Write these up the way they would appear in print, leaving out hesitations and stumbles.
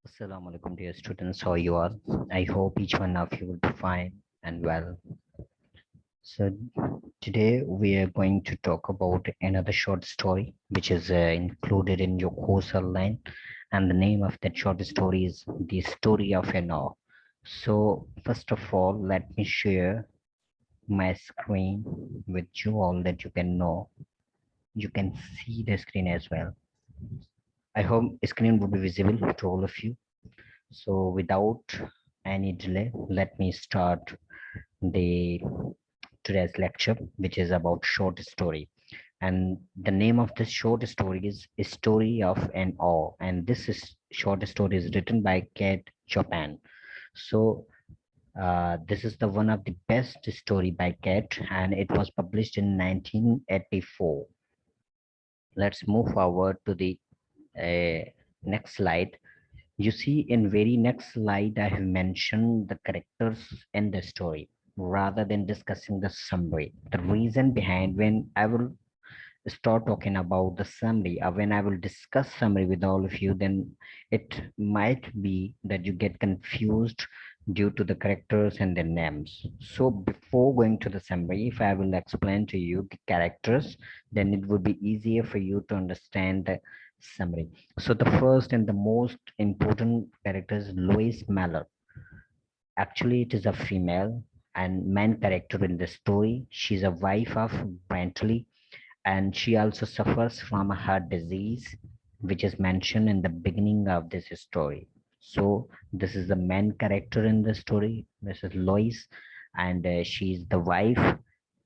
Assalamu alaikum, dear students. How you are? I hope each one of you will be fine and well. So today we are going to talk about another short story which is included in your course online, and the name of that short story is The Story of an Owl. So first of all, let me share my screen with you all that you can know. You can see the screen as well. I hope screen will be visible to all of you. So without any delay, let me start the today's lecture, which is about short story. And the name of this short story is A Story of an Awe. And this is short story is written by Kate Chopin. So this is the one of the best story by Kate, and it was published in 1984. Let's move forward to the next slide. You see, in very next slide, I have mentioned the characters in the story rather than discussing the summary. The reason behind when I will start talking about the summary, or when I will discuss summary with all of you, then it might be that you get confused due to the characters and their names. So before going to the summary, if I will explain to you the characters, then it would be easier for you to understand the summary. So the first and the most important character is Lois Mallard. Actually, it is a female and main character in the story. She's a wife of Brantley, and she also suffers from a heart disease, which is mentioned in the beginning of this story. So this is the main character in the story. This is Lois, and she's the wife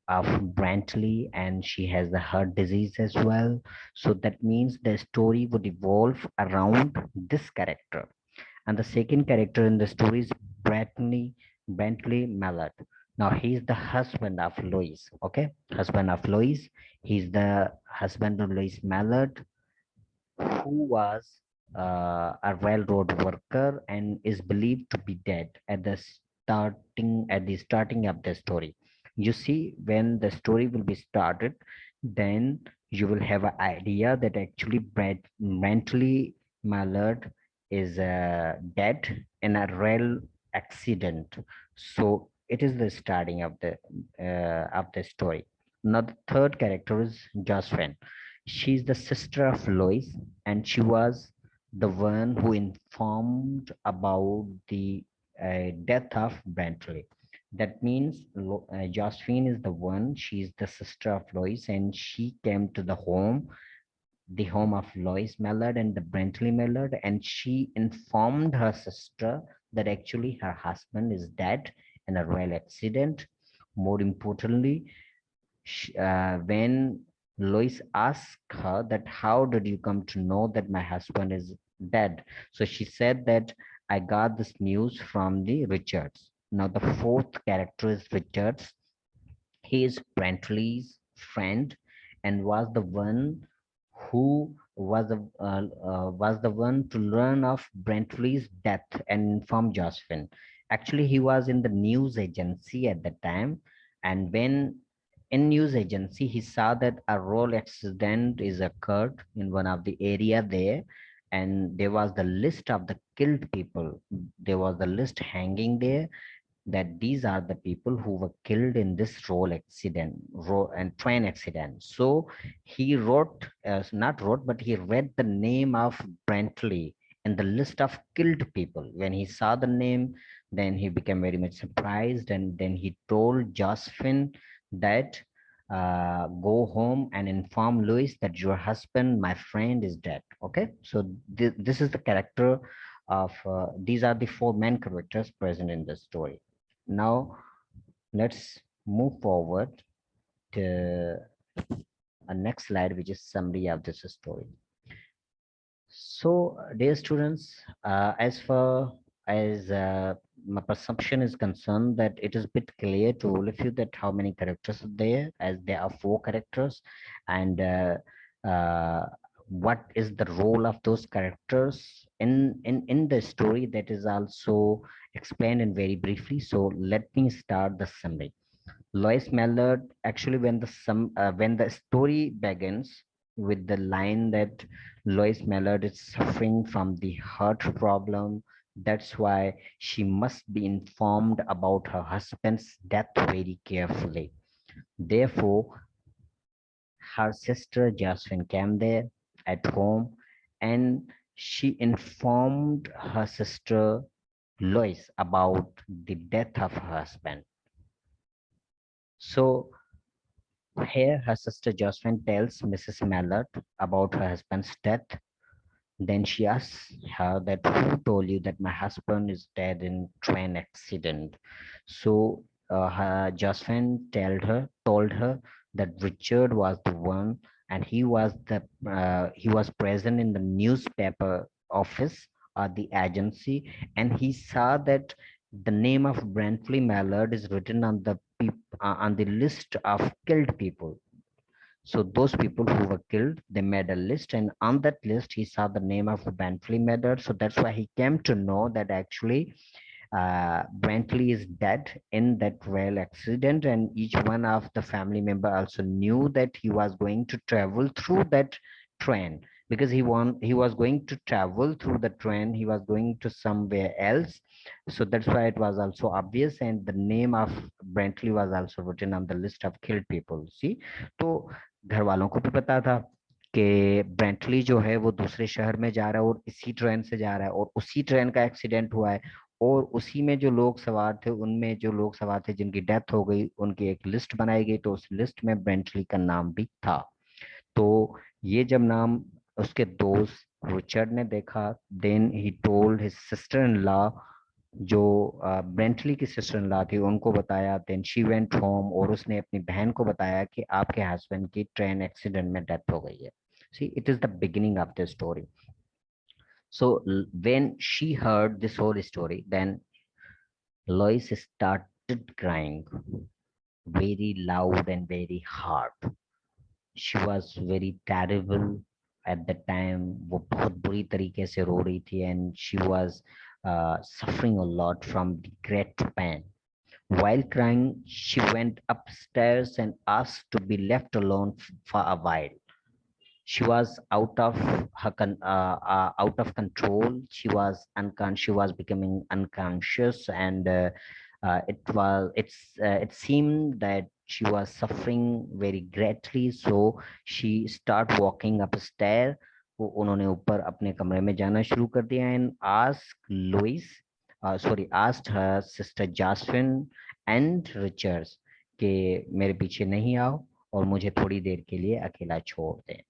of Brantley, and she has the heart disease as well. So that means the story would evolve around this character. And the second character in the story is Brantley Mallard. Now he's the husband of Lois. Okay, husband of Lois. He's the husband of Lois Mallard, who was a railroad worker and is believed to be dead at the starting of the story. You see, when the story will be started, then you will have an idea that actually mentally Mallard is dead in a rail accident. So it is the starting of the story. Now the third character is Josephine. She's the sister of Lois, and she was the one who informed about the death of Bentley. That means Josephine is the one, she's the sister of Lois, and she came to the home of Lois Mallard and the Bentley Mallard, and she informed her sister that actually her husband is dead in a rail accident. More importantly, when Lois asked her that how did you come to know that my husband is dead? So she said that I got this news from the Richards. Now the fourth character is Richards. He is Brantley's friend and was the one who was the one to learn of Brantley's death and inform Josephine. Actually, he was in the news agency at the time, and when in news agency he saw that a road accident is occurred in one of the area there, and there was the list of the killed people. There was the list hanging there that these are the people who were killed in this road and train accident. So he wrote, not wrote, but he read the name of Brantley in the list of killed people. When he saw the name, then he became very much surprised, and then he told Josephine that go home and inform Louis that your husband, my friend, is dead. Okay, so this is the character of these are the four main characters present in the story. Now let's move forward to a next slide, which is summary of this story. So, dear students, as far as my perception is concerned, that it is a bit clear to all of you that how many characters are there, as there are four characters, and uh, what is the role of those characters in the story, that is also explained in very briefly. So let me start the summary. Lois Mallard, actually, when the story begins with the line that Lois Mallard is suffering from the heart problem. That's why she must be informed about her husband's death very carefully. Therefore, her sister Josephine came there at home, and she informed her sister Lois about the death of her husband. So here her sister Josephine tells Mrs. Mallard about her husband's death. Then she asks her that who told you that my husband is dead in train accident. So her Josephine told her that Richard was the one, and he was present in the newspaper office or the agency, and he saw that the name of Brantley Mallard is written on on the list of killed people. So those people who were killed, they made a list, and on that list, he saw the name of Bentley Medard. So that's why he came to know that actually Brantley is dead in that rail accident, and each one of the family member also knew that he was going to travel through that train because he was going to travel through the train. He was going to somewhere else, so that's why it was also obvious, and the name of Brantley was also written on the list of killed people. See, तो घर वालों को भी पता था कि ब्रेंटली जो है वो दूसरे शहर में जा रहा है और इसी ट्रेन से जा रहा है और उसी ट्रेन का एक्सीडेंट हुआ है और उसी में जो लोग सवार थे उनमें जो लोग सवार थे जिनकी डेथ हो गई उनकी एक लिस्ट बनाई गई तो उस लिस्ट में ब्रेंटली का नाम भी था। तो ये जब नाम उसके दोस्त रिचर्ड ने देखा, then he told his sister in law, जो ब्रेंटली की सिस्टर इन लॉ थी उनको बताया। देन शी वेंट होम और उसने अपनी बहन को बताया कि आपके हस्बैंड की ट्रेन एक्सीडेंट में डेथ हो गई है। See it is the beginning of the story. So when she heard this whole story, then Lois started crying very loud and very hard. She was very terrible at the time. वो बहुत बुरी तरीके से रो रही थी and she was suffering a lot from the great pain. While crying, she went upstairs and asked to be left alone for a while. She was out of control. She was becoming unconscious, and it seemed that she was suffering very greatly. So she started walking upstairs. वो उन्होंने ऊपर अपने कमरे में जाना शुरू कर दिया and asked her sister Jasmine and Richards कि मेरे पीछे नहीं आओ और मुझे थोड़ी देर के लिए अकेला छोड़ दें।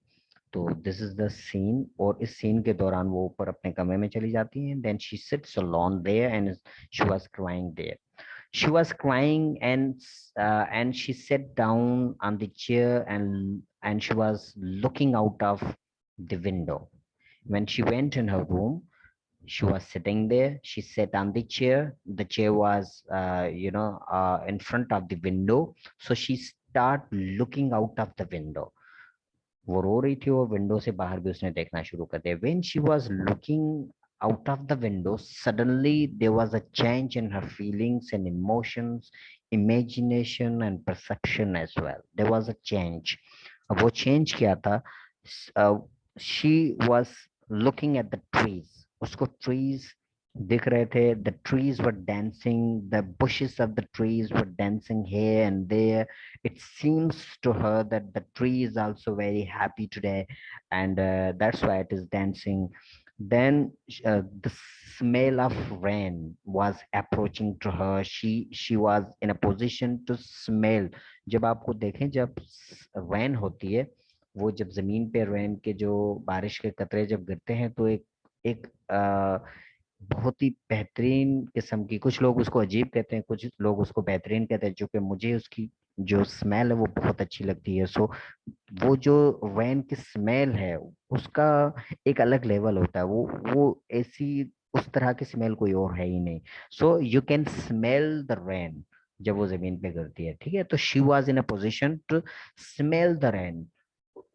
तो दिस इज द सीन और इस सीन के दौरान वो ऊपर अपने कमरे में चली जाती हैं। Then she sits alone there and she was crying there. She was crying and she sat down on the chair and she was looking out of the window. When she went in her room, she was sitting there. She sat on the chair. The chair was in front of the window, so she started looking out of the window. वो रो रही थी और window से बाहर भी उसने देखना शुरू कर दिया। When she was looking out of the window, suddenly there was a change in her feelings and emotions, imagination and perception as well. There was a change. अब वो change क्या था? Uh, she was looking at the trees. उसको trees दिख रहे थे। The trees were dancing, the bushes of the trees were dancing here and there. It seems to her that the tree is also very happy today, and that's why it is dancing. Then the smell of rain was approaching to her. She was in a position to smell. जब आपको देखें जब rain होती है, वो जब जमीन पे रेन के जो बारिश के कतरे जब गिरते हैं तो एक एक बहुत ही बेहतरीन किस्म की, कुछ लोग उसको अजीब कहते हैं, कुछ लोग उसको बेहतरीन कहते हैं, जो कि मुझे उसकी जो स्मेल है वो बहुत अच्छी लगती है। सो वो जो रेन की स्मेल है उसका एक अलग लेवल होता है। वो ऐसी उस तरह की स्मेल कोई और है ही नहीं। So you can smell the rain जब वो जमीन पे गिरती है, ठीक है। तो she was in a position to smell the rain.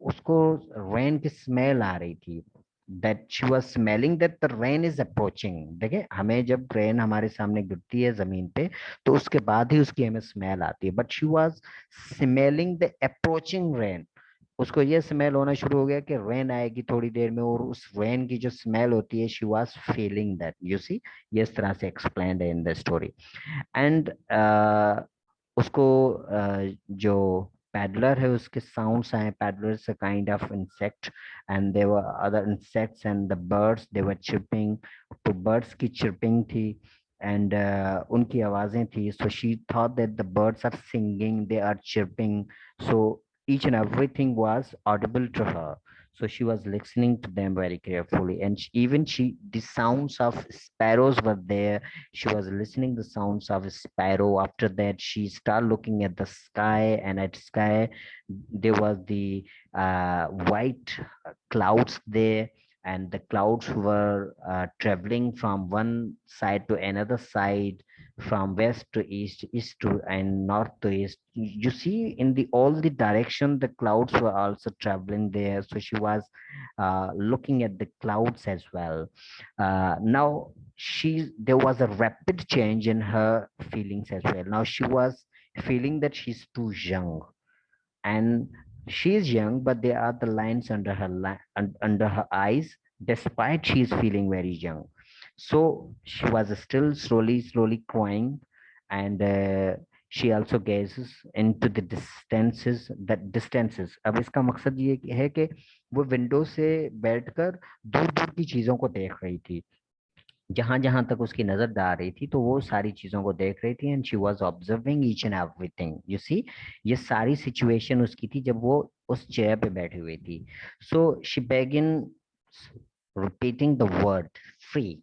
उसको रेन की स्मेल आ रही थी। that she was smelling that the rain is approaching। देखिए हमें जब रेन हमारे सामने गिरती है जमीन पे तो उसके बाद ही उसकी हमें स्मेल आती है, but she was smelling the approaching rain। उसको ये स्मेल होना शुरू हो गया कि रेन आएगी थोड़ी देर में, और उस रेन की जो स्मेल होती है, she was feeling that, you see. ये इस तरह से एक्सप्लेन्ड है इन द स्टोरी। एंड उसको जो पैडलर है उसके साउंड्स आए, peddler is a kind of insect, and there were other insects and the birds they were chirping. तो बर्ड्स की चिर्पिंग थी, एंड उनकी आवाजें थी। So she thought that the birds are singing, they are chirping, so each and everything was audible to her. So she was listening to them very carefully, and the sounds of sparrows were there. She was listening the sounds of a sparrow. After that, she started looking at the sky, and at sky there was the white clouds there, and the clouds were traveling from one side to another side, from west to east, east to and north to east. You see, in the all the direction, the clouds were also traveling there. So she was looking at the clouds as well. Now there was a rapid change in her feelings as well. Now she was feeling that she's too young, and she is young, but there are the lines under under her eyes, despite she is feeling very young. So she was still slowly crying, and she also gazes into the distances. अब इसका मकसद ये है कि वो window से बैठकर दूर दूर की चीजों को देख रही थी। जहां जहां तक उसकी नजर जा रही थी, तो वो सारी चीजों को देख रही थी, and she was observing each and everything, you see. ये सारी सिचुएशन उसकी थी जब वो उस चेयर पे बैठी हुई थी। So she begin repeating the word free.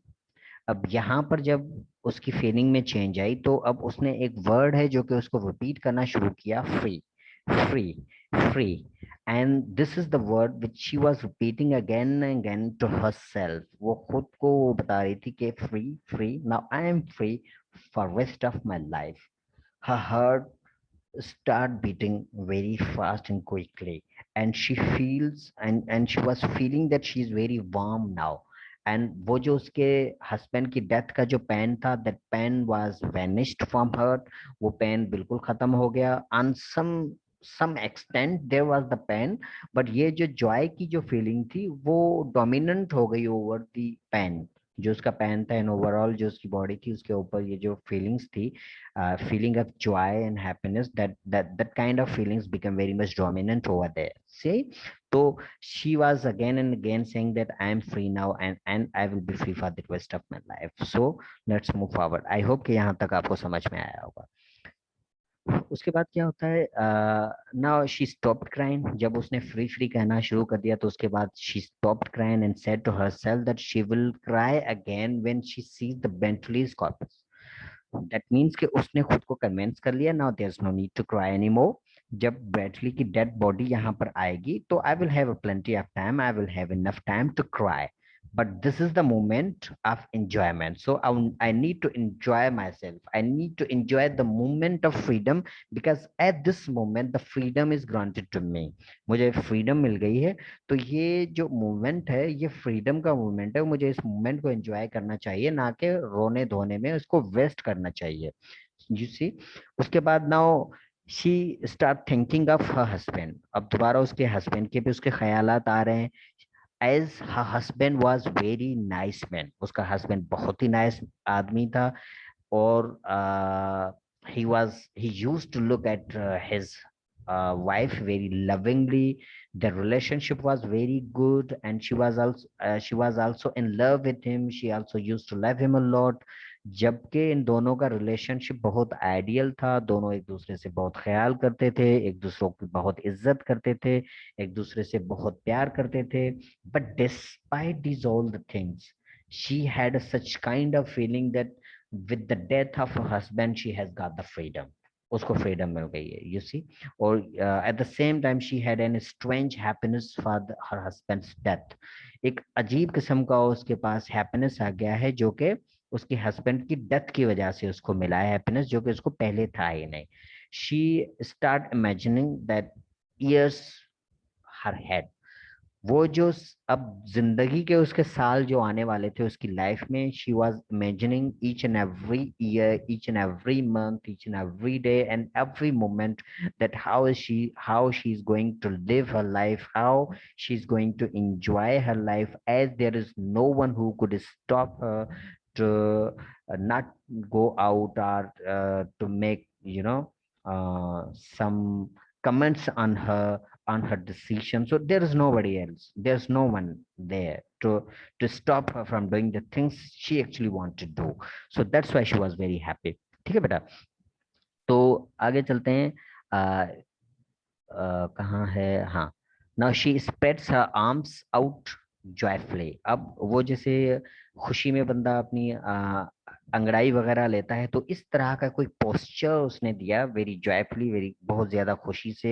अब यहाँ पर जब उसकी फीलिंग में चेंज आई, तो अब उसने एक वर्ड है जो कि उसको रिपीट करना शुरू किया, free, free, free. And this is the word which she was repeating again and again to herself. वो खुद को वो बता रही थी कि free, free, now I am free for rest of my life. Her heart start beating very fast and quickly, and she feels and she was feeling that she is very warm now. And वो जो उसके husband की death का जो pen था, that pain was vanished from her. वो pen बिल्कुल खत्म हो गया। on some extent there was the pain, but ये जो जॉय की जो फीलिंग थी वो डोमिनेंट हो गई ओवर दी पेन। जो उसका पेन था एंड ओवरऑल जो उसकी बॉडी थी, उसके ऊपर ये जो फीलिंग्स थी, feeling of joy and happiness, that kind of feelings become very much dominant over there, see. So she was again and again saying that I am free now, and I will be free for the rest of my life. So let's move forward. I hope कि यहाँ तक आपको समझ में आया होगा। उसके बाद क्या होता है, नाउ शी स्टॉप्ड क्राइंग। जब उसने फ्री फ्री कहना शुरू कर दिया, तो उसके बाद she stopped crying and said to herself that she will cry again when she sees the Bentley's corpse. That means कि उसने खुद को कन्विंस कर लिया, now there is no need to cry any more. जब ब्रेटली की dead body यहाँ पर आएगी, तो I will have plenty of time, I will have enough time to cry, but this is the moment of enjoyment. So I need to enjoy myself, I need to enjoy the moment of freedom, because at this moment the freedom is granted to me. मुझे freedom मिल गई है, तो ये जो movement है ये freedom का movement है। मुझे इस मूवमेंट को एंजॉय करना चाहिए, ना कि रोने धोने में उसको वेस्ट करना चाहिए, यू सी। उसके बाद now she start thinking of her husband. अब दोबारा उसके हस्बैंड के भी उसके ख्यालात आ रहे हैं। As her husband was very nice man, उसका हस्बैंड बहुत ही नाइस आदमी था, और he used to look at his wife very lovingly. The relationship was very good, and she was also in love with him. She also used to love him a lot. जबकि इन दोनों का relationship बहुत ideal था, दोनों एक दूसरे से बहुत ख्याल करते थे, एक दूसरों की बहुत इज्जत करते थे, एक दूसरे से बहुत प्यार करते थे। But despite these all the things, she had such kind of feeling that with the death of her husband, she has got the freedom. उसको फ्रीडम मिल गई है, यू सी। और at the same time she had an strange happiness for her husband's death. एक अजीब किस्म का उसके पास happiness आ गया है, जो कि उसके हस्बैंड की डेथ की वजह से उसको मिला है हैप्पीनेस, जो कि उसको पहले था ही नहीं। She start imagining that years her head, वो जो अब जिंदगी के उसके साल जो आने वाले थे उसकी लाइफ में, she was imagining each and every year, each and every month, each and every day and every moment, that how she is going to live her life, how she is going to enjoy her life, as there is no one who could stop her to not go out, or to make, some comments on her decision. So there is nobody else, there's no one there to stop her from doing the things she actually want to do. So that's why she was very happy. ठीक है बेटा, तो आगे चलते हैं। कहाँ है, हाँ। Now she spreads her arms out joyfully. अब वो जैसे खुशी में बंदा अपनी अंगड़ाई वगैरह लेता है, तो इस तरह का कोई पोस्चर उसने दिया, वेरी जॉयफुली, वेरी, बहुत ज्यादा खुशी से,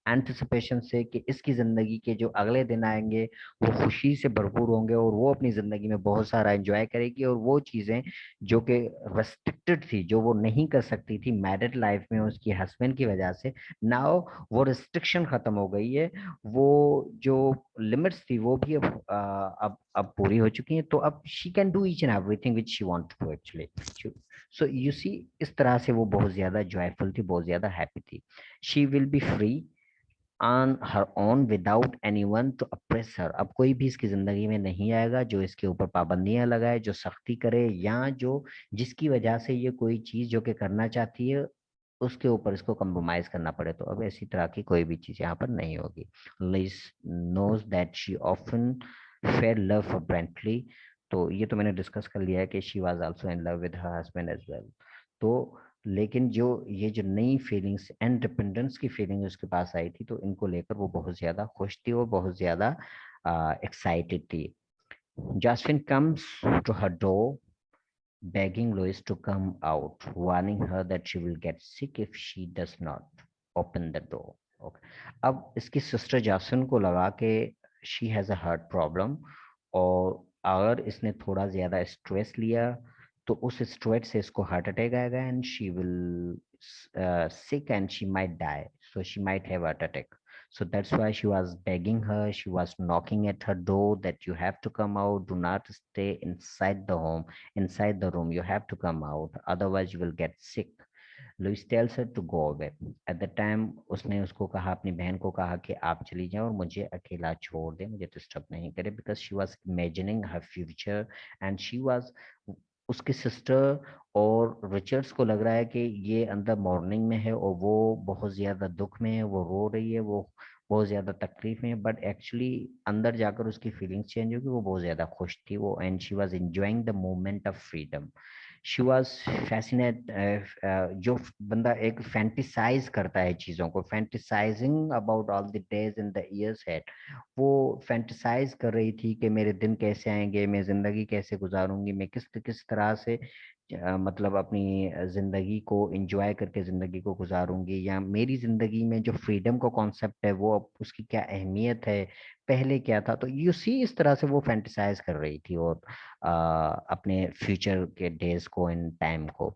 एंटिसिपेशन से, कि इसकी जिंदगी के जो अगले दिन आएंगे वो खुशी से भरपूर होंगे और वो अपनी जिंदगी में बहुत सारा एंजॉय करेगी, और वो चीजें जो कि रेस्ट्रिक्टेड थी, जो वो नहीं कर सकती थी मैरिड लाइफ में उसकी हस्बैंड की वजह से, नाउ वो रिस्ट्रिक्शन खत्म हो गई है। वो जो लिमिट्स थी वो भी अब पूरी हो चुकी हैं, तो अब she can do each and everything which she want to actually. So you see, इस तरह से वो बहुत ज्यादा जॉयफुल थी, बहुत ज्यादा हैप्पी थी। She will be free on her own without anyone to oppress her. अब कोई भी इसकी जिंदगी में नहीं आएगा जो इसके ऊपर पाबंदियां लगाए, जो सख्ती करे, या जो जिसकी वजह से ये कोई चीज जो कि करना चाहती है उसके ऊपर इसको कंप्रोमाइज करना पड़े। तो अब ऐसी तरह की कोई भी चीज यहाँ पर नहीं होगी। Liz knows that she often fair love for Brently. तो ये तो मैंने डिस्कस कर लिया है कि she was also in love with her husband as well. तो लेकिन जो ये जो नई फीलिंग्स, इंडिपेंडेंस की फीलिंग उसके पास आई थी, तो इनको लेकर वो बहुत ज्यादा खुश थी और बहुत ज्यादा एक्साइटेड थी। Jasmine comes to her door begging Lois to come out, warning her that she will get sick if she does not open the door. Okay. अब इसकी सिस्टर जासन को लगा कि she has a heart problem, और अगर इसने थोड़ा ज्यादा स्ट्रेस लिया तो उस स्ट्रेस से इसको हार्ट अटैक आएगा, and she will sick and she might die. So she might have heart attack. So that's why she was begging her, she was knocking at her door that you have to come out, do not stay inside the home, inside the room, you have to come out, otherwise you will get sick. Louise tells her to go away. At the time उसने उसको कहा, अपनी बहन को कहा कि आप चली जाओ और मुझे अकेला छोड़ दे, मुझे डिस्टर्ब नहीं करे, because she was imagining her future, and she was, उसकी सिस्टर और रिचर्ड्स को लग रहा है कि ये अंदर मॉर्निंग में है और वो बहुत ज्यादा दुख में है, वो रो रही है, वो बहुत ज्यादा तकलीफ में है, बट एक्चुअली अंदर जाकर उसकी फीलिंग्स चेंज होगी, वो बहुत ज्यादा खुश थी वो, and she was enjoying the moment of freedom. She was fascinate. जो बंदा एक फैंटिसाइज करता है चीजों को, fantasising about all the days in the years head, वो फैंटिसाइज कर रही थी कि मेरे दिन कैसे आएंगे, मैं जिंदगी कैसे गुजारूंगी, मैं किस किस तरह से मतलब अपनी जिंदगी को एंजॉय करके जिंदगी को गुजारूंगी, या मेरी जिंदगी में जो फ्रीडम का कॉन्सेप्ट है वो अब उसकी क्या अहमियत है, पहले क्या था। तो यू सी, इस तरह से वो फैंटिसाइज कर रही थी, और अपने फ्यूचर के डेज को, इन टाइम को।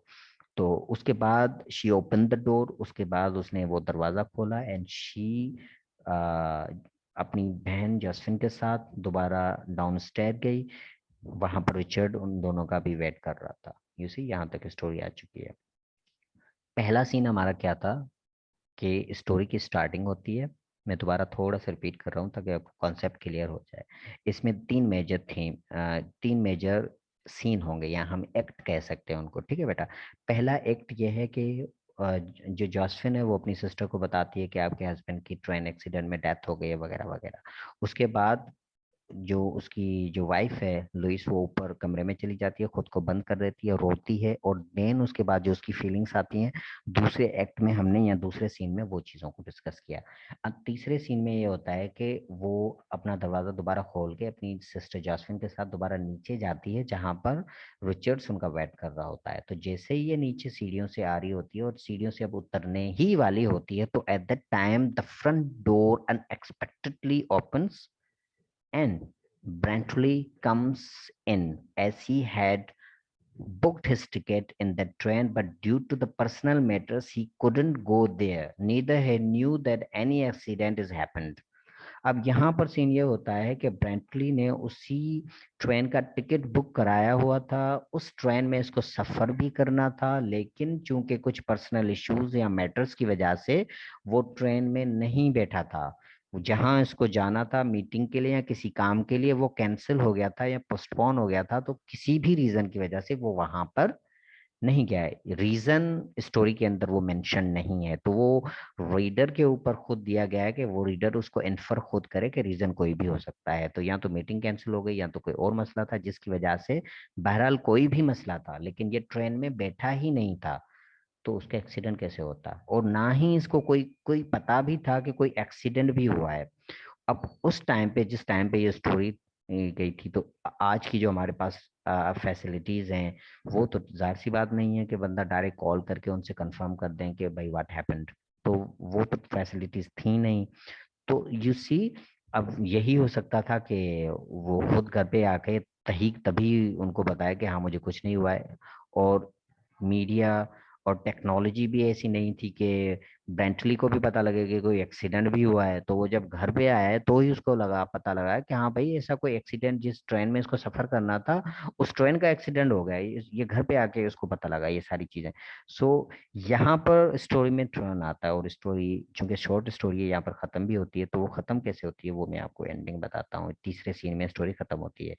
तो उसके बाद शी ओपन द डोर, उसके बाद उसने वो दरवाजा खोला, एंड शी अपनी बहन जस्टिन के साथ दोबारा डाउन स्टेयर गई। वहां पर रिचर्ड उन दोनों का भी वेट कर रहा था। यू सी, यहाँ तक स्टोरी आ चुकी है। पहला सीन हमारा क्या था कि स्टोरी की स्टार्टिंग होती है। मैं दोबारा थोड़ा सा रिपीट कर रहा हूँ ताकि आपको कॉन्सेप्ट क्लियर हो जाए। इसमें तीन मेजर थीम, तीन मेजर सीन होंगे, या हम एक्ट कह सकते हैं उनको। ठीक है बेटा। पहला एक्ट ये है कि जो जॉस्फिन है वो अपनी सिस्टर को बताती है कि आपके हस्बैंड की ट्रेन एक्सीडेंट में डेथ हो गई है, वगैरह वगैरह। उसके बाद जो उसकी जो वाइफ है लुइस, वो ऊपर कमरे में चली जाती है, खुद को बंद कर देती है, रोती है, और देन उसके बाद जो उसकी फीलिंग्स आती हैं, दूसरे एक्ट में हमने, या दूसरे सीन में वो चीज़ों को डिस्कस किया। अब तीसरे सीन में ये होता है कि वो अपना दरवाज़ा दोबारा खोल के अपनी सिस्टर जास्मिन के साथ दोबारा नीचे जाती है, जहाँ पर रिचर्ड्स उनका वेट कर रहा होता है। तो जैसे ही ये नीचे सीढ़ियों से आ रही होती है और सीढ़ियों से अब उतरने ही वाली होती है, तो at that time the front door unexpectedly opens, and Brantley comes in, as he had booked his ticket in that train, but due to the personal matters, he couldn't go there. Neither he knew that any accident has happened. अब यहाँ पर scene ये होता है कि ब्रेंटली ने उसी train का टिकट बुक कराया हुआ था, उस ट्रेन में इसको सफर भी करना था, लेकिन चूंकि कुछ पर्सनल इश्यूज या मैटर्स की वजह से वो ट्रेन में नहीं बैठा था। जहां इसको जाना था मीटिंग के लिए या किसी काम के लिए, वो कैंसिल हो गया था या पोस्टपोन हो गया था, तो किसी भी रीजन की वजह से वो वहां पर नहीं गया है। रीजन स्टोरी के अंदर वो मेंशन नहीं है, तो वो रीडर के ऊपर खुद दिया गया है कि वो रीडर उसको इन्फर खुद करे कि रीजन कोई भी हो सकता है। तो या तो मीटिंग कैंसिल हो गई या तो कोई और मसला था जिसकी वजह से, बहरहाल कोई भी मसला था, लेकिन ये ट्रेन में बैठा ही नहीं था, तो उसका एक्सीडेंट कैसे होता। और ना ही इसको कोई कोई पता भी था कि कोई एक्सीडेंट भी हुआ है। अब उस टाइम पे, जिस टाइम पे ये स्टोरी गई थी, तो आज की जो हमारे पास फैसिलिटीज हैं, वो तो जाहिर सी बात नहीं है कि बंदा डायरेक्ट कॉल करके उनसे कंफर्म कर दें कि भाई व्हाट हैपेंड। तो वो तो फैसिलिटीज थी नहीं। तो यू सी, अब यही हो सकता था कि वो खुद घर पे आके तही तभी उनको बताया कि हाँ मुझे कुछ नहीं हुआ है। और मीडिया और टेक्नोलॉजी भी ऐसी नहीं थी कि ब्रेंटली को भी पता लगे कि कोई एक्सीडेंट भी हुआ है। तो वो जब घर पे आया है तो ही उसको पता लगा कि हाँ भाई ऐसा कोई एक्सीडेंट, जिस ट्रेन में इसको सफर करना था उस ट्रेन का एक्सीडेंट हो गया है। ये घर पे आके उसको पता लगा ये सारी चीजें। सो यहाँ पर स्टोरी में टर्न आता है, और स्टोरी चूंकि शॉर्ट स्टोरी है यहाँ पर खत्म भी होती है। तो वो खत्म कैसे होती है वो मैं आपको एंडिंग बताता हूँ। तीसरे सीन में स्टोरी खत्म होती है।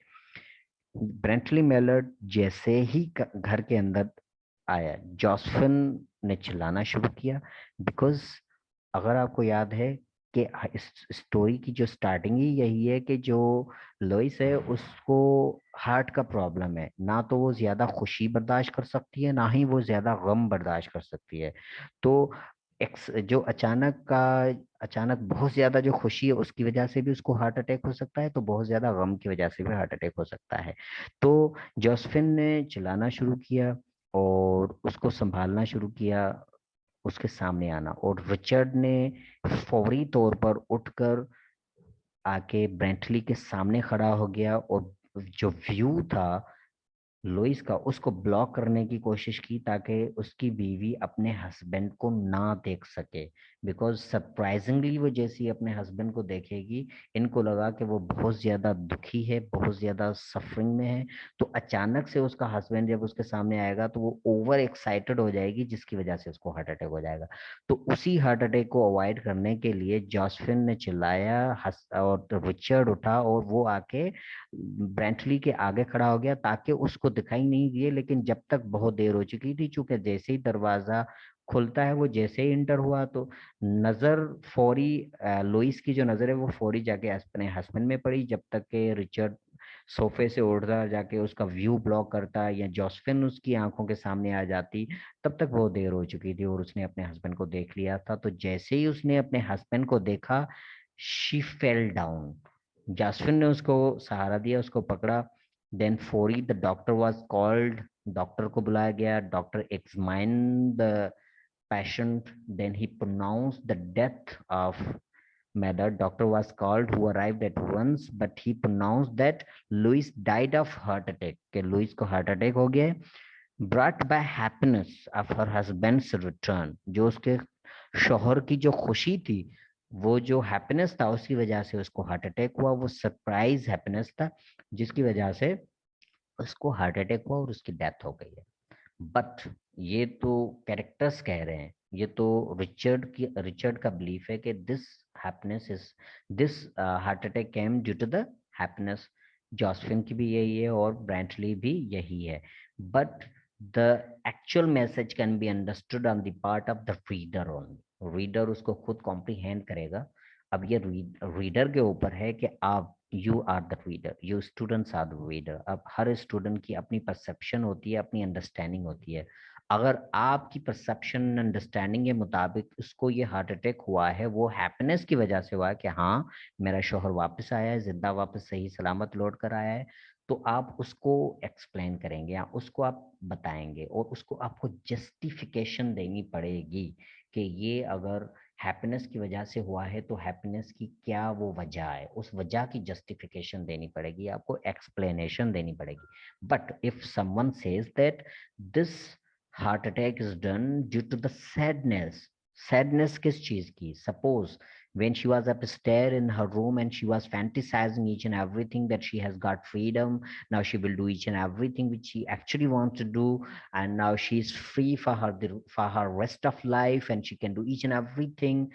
ब्रेंटली मेलर्ड जैसे ही घर के अंदर आया, जॉसफिन ने चिल्लाना शुरू किया। बिकॉज अगर आपको याद है कि इस स्टोरी की जो स्टार्टिंग ही यही है कि जो लोइस है उसको हार्ट का प्रॉब्लम है, ना तो वो ज्यादा खुशी बर्दाश्त कर सकती है ना ही वो ज्यादा गम बर्दाश्त कर सकती है। तो जो अचानक बहुत ज्यादा जो खुशी है उसकी वजह से भी उसको हार्ट अटैक हो सकता है, तो बहुत ज्यादा गम की वजह से भी हार्ट अटैक हो सकता है। तो जोसफिन ने चिल्लाना शुरू किया और उसको संभालना शुरू किया, उसके सामने आना। और रिचर्ड ने फौरी तौर पर उठकर आके ब्रेंटली के सामने खड़ा हो गया, और जो व्यू था लुइस का उसको ब्लॉक करने की कोशिश की ताकि उसकी बीवी अपने हस्बैंड को ना देख सके। बिकॉज सरप्राइजिंगली वो जैसी अपने हस्बैंड को देखेगी, इनको लगा कि वो बहुत ज्यादा दुखी है, बहुत ज्यादा सफरिंग में है। तो अचानक से उसका हस्बैंड जब उसके सामने आएगा तो वो ओवर एक्साइटेड हो जाएगी, जिसकी वजह से उसको हार्ट अटैक हो जाएगा। तो उसी हार्ट अटैक को अवॉइड करने के लिए जॉसफिन ने चिल्लाया, हंस, और रिचर्ड उठा और वो आके ब्रेंटली के आगे खड़ा हो गया ताकि उसको दिखाई नहीं दिए। लेकिन जब तक बहुत देर हो चुकी थी, चूंकि जैसे ही दरवाजा खुलता है वो जैसे ही इंटर हुआ, तो नजर फौरी लुइस की जो नजर है वो फौरी जाके अपने हस्बैंड में पड़ी। जब तक के रिचर्ड सोफे से उठता जाके उसका व्यू ब्लॉक करता या जोसफिन उसकी आंखों के सामने आ जाती, तब तक बहुत देर हो चुकी थी और उसने अपने हस्बैंड को देख लिया था। तो जैसे ही उसने अपने हस्बैंड को देखा, शी फेल डाउन। जासविन ने उसको सहारा दिया, उसको पकड़ा। देन फौरी the doctor was called, doctor को बुलाया गया। Doctor examine the patient, then he pronounce the death of mother. Doctor was called who arrived at once, but he pronounced that Louis died of heart attack, कि Louis को heart attack हो गया है। brought by happiness of her husband's return, जो उसके शोहर की जो खुशी थी, वो जो हैप्पीनेस था उसकी वजह से उसको हार्ट अटैक हुआ। वो सरप्राइज हैप्पीनेस था जिसकी वजह से उसको हार्ट अटैक हुआ और उसकी डेथ हो गई है। बट ये तो कैरेक्टर्स कह रहे हैं, ये तो रिचर्ड का बिलीफ है कि this happiness is this heart attack came due to the happiness. Josephine की भी यही है और ब्रेंटली भी यही है। But the actual message can be understood on the part of the reader only. Reader उसको खुद कॉम्प्रीहेंड करेगा। अब ये रीडर के ऊपर है कि आप, you are the reader, you students are the reader. अब हर स्टूडेंट की अपनी परसेप्शन होती है, अपनी अंडरस्टैंडिंग होती है। अगर आपकी परसेप्शन अंडरस्टैंडिंग के मुताबिक उसको ये हार्ट अटैक हुआ है, वो हैप्पीनेस की वजह से हुआ है कि हाँ मेरा शोहर वापस आया है, जिंदा वापस सही सलामत लौट कर आया है, तो आप उसको एक्सप्लेन करेंगे या उसको आप बताएंगे और उसको आपको जस्टिफिकेशन देनी पड़ेगी कि ये अगर हैप्पीनेस की वजह से हुआ है तो हैप्पीनेस की क्या वो वजह है, उस वजह की जस्टिफिकेशन देनी पड़ेगी, आपको एक्सप्लेनेशन देनी पड़ेगी। But if someone says that this heart attack is done due to the sadness, sadness किस चीज की, suppose when she was upstairs in her room and she was fantasizing each and everything that she has got freedom. Now she will do each and everything which she actually wants to do, and now she's free for for her rest of life, and she can do each and everything.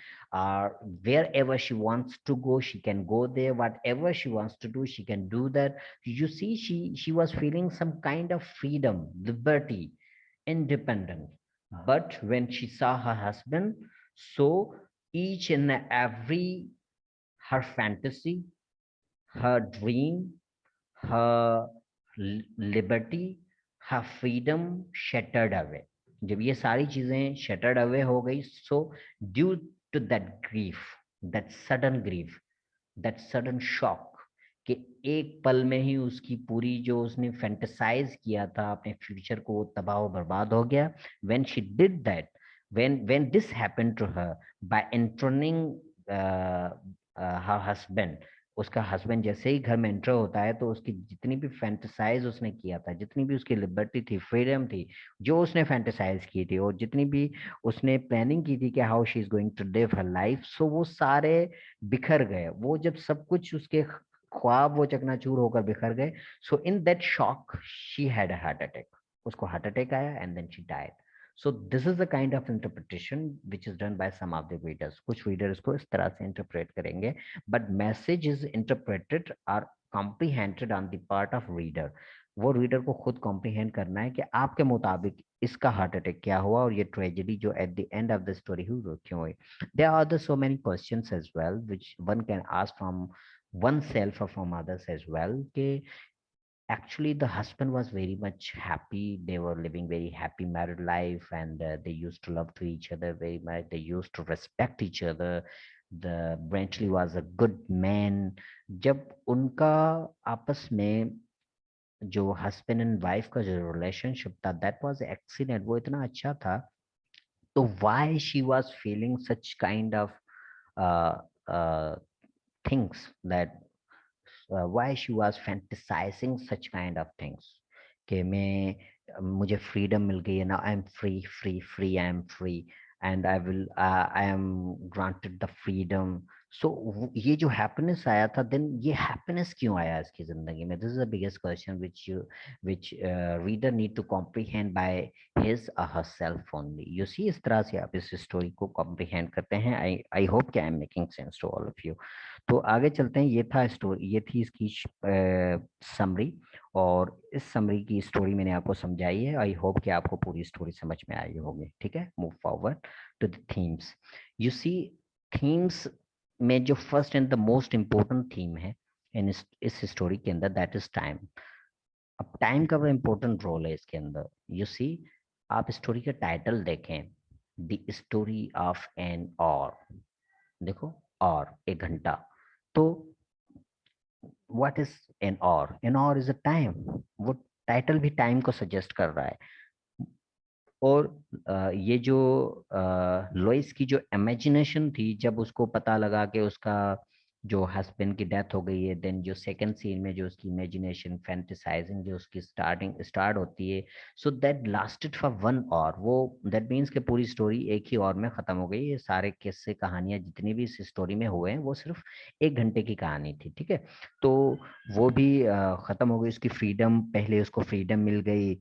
Wherever she wants to go, she can go there. Whatever she wants to do, she can do that. You see, she was feeling some kind of freedom, liberty, independent. But when she saw her husband, so each and every, her fantasy, her dream, her liberty, her freedom shattered away. जब ये सारी चीजें shattered away हो गई, so due to that grief, that sudden grief, that sudden shock, कि एक पल में ही उसकी पूरी जो उसने फैंटेसाइज किया था अपने फ्यूचर को, वो तबाह बर्बाद हो गया. when she did that, when this happened to her by entering her husband, उसका हस्बैंड जैसे ही घर में एंटर होता है, तो उसकी जितनी भी फैंटेसाइज उसने किया था, जितनी भी उसकी लिबर्टी थी, फ्रीडम थी, जो उसने फैंटेसाइज की थी, और जितनी भी उसने प्लानिंग की थी कि how she is going to live her life, so वो सारे बिखर गए. वो जब सब कुछ उसके ख्वाब वो चकनाचूर होकर बिखर गए, so in that shock she had a heart attack. उसको हार्ट अटैक आया and then she died. So this is the kind of interpretation which is done by some of the readers. कुछ readers इसको इस तरह से interpret करेंगे, but message is interpreted or comprehended on the part of reader. वो reader को खुद comprehend करना है कि आपके मुताबिक इसका हार्ट अटैक क्या हुआ, और ये ट्रेजेडी जो at the end of the story हुई वो क्यों हुई. There are the so many questions as well which one can ask from oneself और फ्रॉम अदर्स एज वेल. कि actually the husband was very much happy, they were living very happy married life, and they used to love to each other very much, they used to respect each other. The Brantley was a good man. जब उनका आपस में जो husband and wife का जो relationship था, that was excellent, वो इतना अच्छा था, तो why she was feeling such kind of things that why she was fantasizing such kind of things कि मैं मुझे freedom मिल गई है, now I am free, I am free, and I am granted the freedom. So ये जो happiness आया था, then ये happiness क्यों आया इसकी जिंदगी में? This is the biggest question which reader need to comprehend by his or herself only. You see, इस तरह से आप इस story को comprehend करते हैं. I hope कि I am making sense to all of you. तो आगे चलते हैं. ये था स्टोरी, ये थी इसकी समरी, और इस समरी की स्टोरी मैंने आपको समझाई है. आई होप कि आपको पूरी स्टोरी समझ में आई होगी. ठीक है, move forward to the themes. You see, themes में जो first and the most important theme है इन इस स्टोरी के अंदर, दैट इज टाइम. अब टाइम का बड़ा इम्पोर्टेंट रोल है इसके अंदर. यू सी, आप स्टोरी का टाइटल देखें, द स्टोरी ऑफ एन और. देखो, और एक घंटा. तो व्हाट इज एन और? एन और इज अ टाइम. वो टाइटल भी टाइम को सजेस्ट कर रहा है. और ये जो लोइस की जो इमेजिनेशन थी, जब उसको पता लगा कि उसका जो हस्बैंड की डेथ हो गई है, देन जो सेकंड सीन में जो उसकी इमेजिनेशन फैंटेसाइजिंग जो उसकी स्टार्ट होती है, so that lasted for 1 hour. वो दैट मीन्स कि पूरी स्टोरी एक ही और में खत्म हो गई. ये सारे किस्से कहानियां जितनी भी इस स्टोरी में हुए हैं, वो सिर्फ 1 घंटे की कहानी थी. ठीक है, तो वो भी खत्म हो गई. उसकी फ्रीडम, पहले उसको फ्रीडम मिल गई.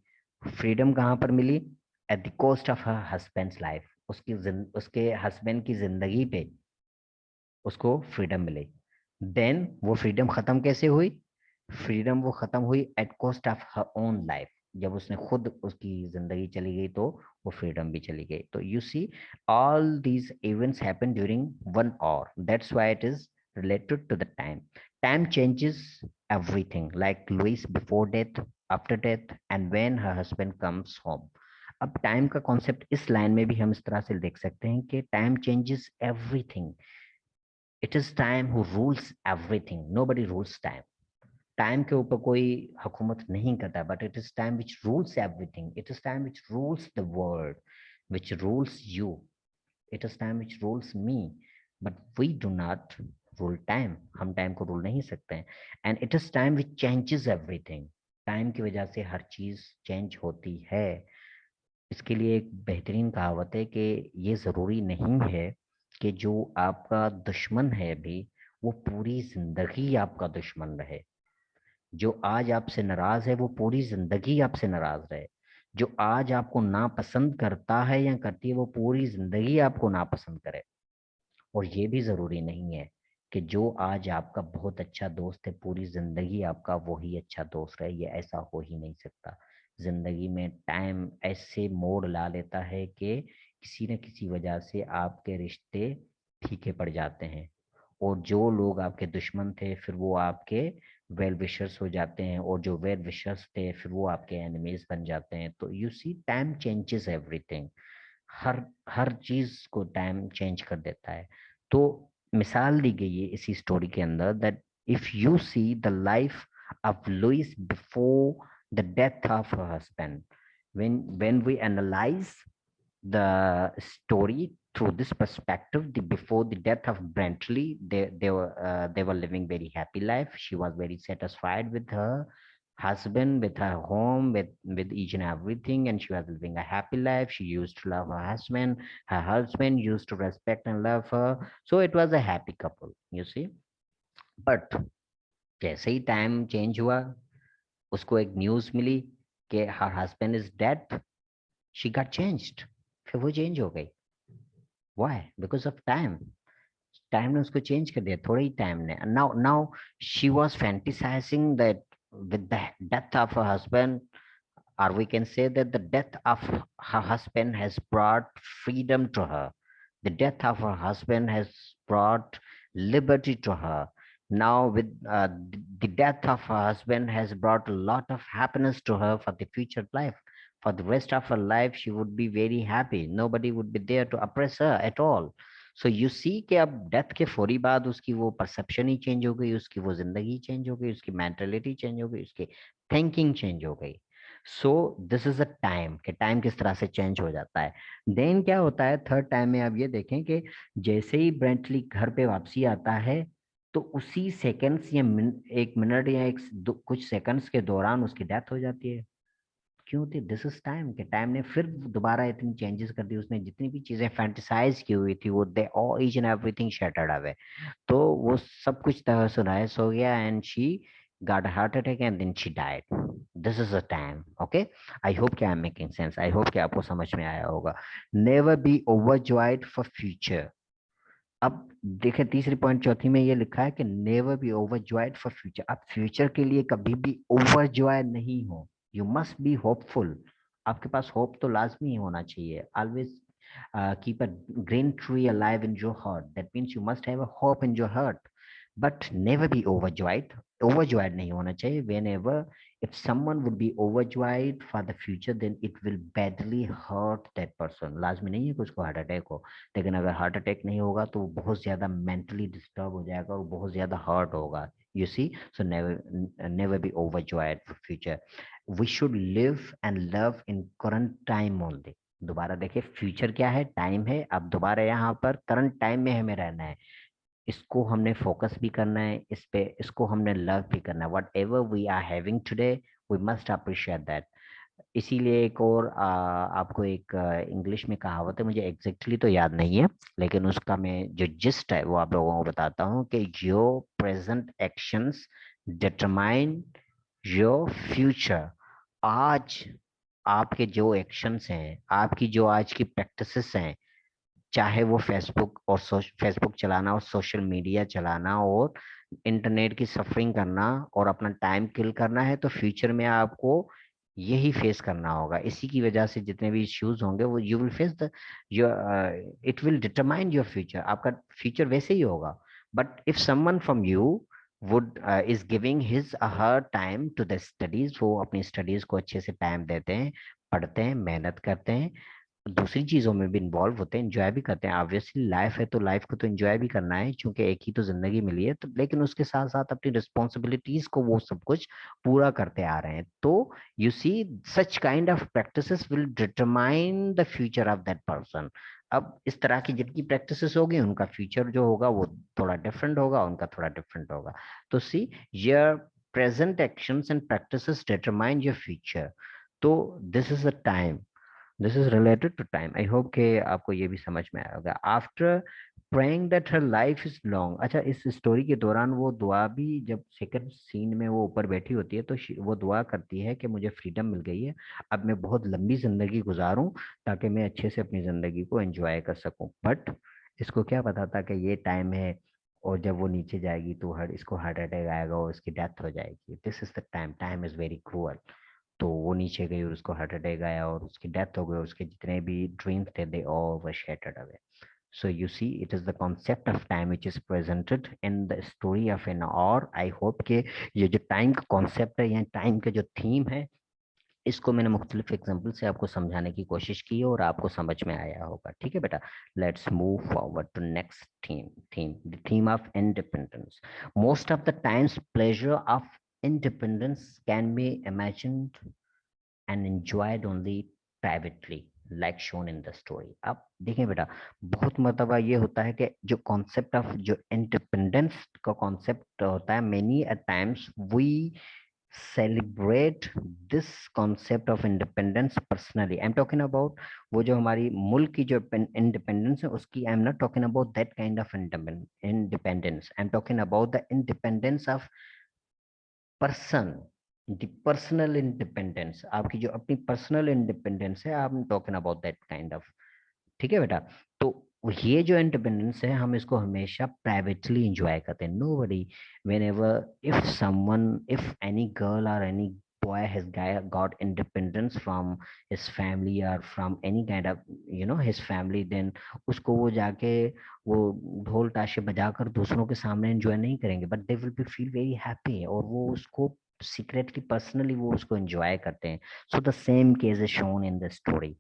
फ्रीडम कहाँ पर मिली? At the cost of her husband's life. उसके हस्बैंड की जिंदगी पे उसको फ्रीडम मिली. देन वो फ्रीडम खत्म कैसे हुई? फ्रीडम वो खत्म हुई at cost of her own life. जब उसने खुद, उसकी जिंदगी चली गई, तो वो फ्रीडम भी चली गई. तो you see, all these events happen during 1 hour. That's why it is related to the time. Time changes everything, like Louise before death, after death, and when her husband comes home. अब time का concept इस line में भी हम इस तरह से देख सकते हैं कि time changes everything. It is time who rules everything, nobody rules time. Time के ऊपर कोई हुकूमत नहीं करता, but it is time which rules everything. It is time which rules the world, which rules you. It is time which rules me, but we do not rule time. हम time को rule नहीं सकते हैं. And it is time which changes everything. Time की वजह से हर चीज change होती है. इसके लिए एक बेहतरीन कहावत है कि ये ज़रूरी नहीं है कि जो आपका दुश्मन है अभी, वो पूरी जिंदगी आपका दुश्मन रहे। जो आज आपसे नाराज है वो पूरी जिंदगी आपसे नाराज रहे। जो आज आपको नापसंद करता है या करती है वो पूरी जिंदगी आपको नापसंद करे। और ये भी जरूरी नहीं है कि जो आज आपका बहुत अच्छा दोस्त है पूरी जिंदगी आपका वही अच्छा दोस्त रहे, ये ऐसा हो ही नहीं सकता। जिंदगी में टाइम ऐसे मोड़ ला लेता है कि किसी न किसी वजह से आपके रिश्ते फीके पड़ जाते हैं। और जो लोग आपके दुश्मन थे फिर वो आपके वेल विशर्स हो जाते हैं, और जो वेल विशर्स थे फिर वो आपके एनिमीज बन जाते हैं। तो you see time changes everything. हर हर चीज को टाइम चेंज कर देता है। तो मिसाल दी गई है इसी स्टोरी के अंदर that if you see the life of Louise before the death of her husband, when we analyze the story through this perspective, before the death of Brantley, they were living very happy life. She was very satisfied with her husband, with her home, with each and everything, and she was living a happy life. She used to love her husband. Her husband used to respect and love her. So it was a happy couple, you see. But जैसे ही time change हुआ, उसको एक news मिली कि her husband is dead, she got changed. फिर वो change हो गई। Why? Because of time. Time ने उसको चेंज कर दिया, थोड़ा ही टाइम ने। Now now she was fantasising that with the death of her husband, or we can say that the death of her husband has brought freedom to her. The death of her husband has brought liberty to her. Now, with the death of her husband has brought a lot of happiness to her for the future life. For the rest of her life, she would be very happy. Nobody would be there to oppress her at all. So you see कि अब death के फौरी बाद उसकी वो perception ही change हो गई, उसकी वो जिंदगी चेंज हो गई, उसकी मेंटेलिटी चेंज हो गई, उसकी थिंकिंग चेंज हो गई। सो दिस इज अ टाइम कि टाइम किस तरह से चेंज हो जाता है। देन क्या होता है थर्ड टाइम में, आप ये देखें कि जैसे ही ब्रेंटली घर पे वापसी आता है तो उसी सेकंड्स या एक मिनट या कुछ सेकंड्स के दौरान उसकी डेथ हो जाती है। क्यों थी? दिस इज टाइम के टाइम ने फिर दोबारा इतनी चेंजेस कर दी। उसने जितनी भी चीजें फैंटिसाइज की हुई थी वो they all each and everything shattered away. तो वो सब कुछ तहस नहस हो गया and she got a heart attack and then she died. This is a time. Okay, I hope कि I'm making sense. I hope कि आपको समझ में आया होगा। Never be overjoyed for future. अब देखें तीसरी पॉइंट चौथी में ये लिखा है कि never be overjoyed for future. आप फ्यूचर के लिए कभी भी ओवरजॉय नहीं हो। You must be hopeful. आपके पास होप तो लाजमी होना चाहिए। Always keep a green tree alive in your heart. That means you must have a hope in your heart, but never be overjoyed. Overjoyed नहीं होना चाहिए। When ever if someone would be overjoyed for the future, then it will badly hurt that person. लाजमी नहीं है कि उसको heart attack हो, लेकिन अगर हार्ट अटैक नहीं होगा तो वो बहुत ज्यादा मेंटली डिस्टर्ब हो जाएगा और बहुत ज्यादा हर्ट होगा। You see, so never never be overjoyed for future. We should live and love in current time only. दोबारा देखिए, फ्यूचर क्या है? टाइम है। अब दोबारा यहाँ पर करंट टाइम में हमें रहना है। इसको हमने फोकस भी करना है इस पे, इसको हमने लव भी करना है। Whatever we are having today we must appreciate that. इसीलिए एक और आपको एक इंग्लिश में कहावत है, मुझे एग्जैक्टली तो याद नहीं है, लेकिन उसका मैं जो जिस्ट है वो आप लोगों को बताता हूँ कि your present actions determine your future. आज आपके जो एक्शंस हैं, आपकी जो आज की प्रैक्टिसेस हैं, चाहे वो फेसबुक और फेसबुक चलाना और सोशल मीडिया चलाना और इंटरनेट की सफरिंग करना और अपना टाइम किल करना है, तो फ्यूचर में आपको यही फेस करना होगा। इसी की वजह से जितने भी इश्यूज होंगे वो you will face the your, it will determine your future. आपका फ्यूचर वैसे ही होगा। But if someone from you would is giving his her time to the studies, वो अपनी स्टडीज को अच्छे से टाइम देते हैं, पढ़ते हैं, मेहनत करते हैं, दूसरी चीजों में भी इन्वॉल्व होते हैं, एंजॉय भी करते हैं। ऑब्वियसली लाइफ है तो लाइफ को तो एंजॉय भी करना है, क्योंकि एक ही तो जिंदगी मिली है। तो लेकिन उसके साथ साथ अपनी रिस्पॉन्सिबिलिटीज को वो सब कुछ पूरा करते आ रहे हैं। तो you see such kind of practices will determine the future of that person. अब इस तरह की जिनकी प्रैक्टिसेस होगी उनका फ्यूचर जो होगा वो थोड़ा डिफरेंट होगा, उनका थोड़ा डिफरेंट होगा। तो see, your present actions and practices determine your future. तो this is the time, this is related to time. I hope कि आपको ये भी समझ में आया होगा। After praying that her life is long। अच्छा, इस स्टोरी के दौरान वो दुआ भी, जब सेकंड सीन में वो ऊपर बैठी होती है तो वो दुआ करती है कि मुझे फ्रीडम मिल गई है, अब मैं बहुत लंबी जिंदगी गुजारूं ताकि मैं अच्छे से अपनी जिंदगी को एंजॉय कर सकूं। बट इसको क्या पता था कि ये टाइम है, और जब वो नीचे जाएगी तो इसको हार्ट अटैक आएगा और इसकी डेथ हो जाएगी। This is the time, time is very cruel. तो वो नीचे गई और उसको हार्ट अटैक आया और उसकी डेथ हो गई, और उसके जितने भी ड्रीम्स थे they all were shattered away। So you see, it is the concept of time which is presented in the story of an, और I hope कि ये जो टाइम का कॉन्सेप्ट है या टाइम का जो थीम है, इसको मैंने मुख्तलिफ एग्जाम्पल से आपको समझाने की कोशिश की है और आपको समझ में आया होगा। ठीक है बेटा, let's move forward to next theme the theme of independence. Most of the times pleasure of independence can be imagined and enjoyed only privately like shown in the story। अब देखें बेटा, बहुत मरतबा ये होता है कि जो कॉन्सेप्ट ऑफ जो इंडिपेंडेंस का कॉन्सेप्ट होता है, many a times we celebrate this concept of independence personally. I am talking about वो जो हमारी मुल्क की जो इंडिपेंडेंस है उसकी, I am not talking about that kind of independence, I am talking about the independence of person, the personal independence, आपकी जो अपनी पर्सनल इंडिपेंडेंस है, I am talking about that kind of. ठीक है बेटा, तो ये जो इंडिपेंडेंस है हम इसको हमेशा प्राइवेटली इंजॉय करते हैं। Nobody, whenever if someone, if any girl और any boy has got independence from his family or from any kind of his family, then उसको वो जाके वो ढोल ताशे बजाकर दूसरों के सामने एंजॉय नहीं करेंगे, but they will be feel very happy, और वो उसको सीक्रेटली पर्सनली वो उसको एंजॉय करते हैं। So the same case is shown in the story.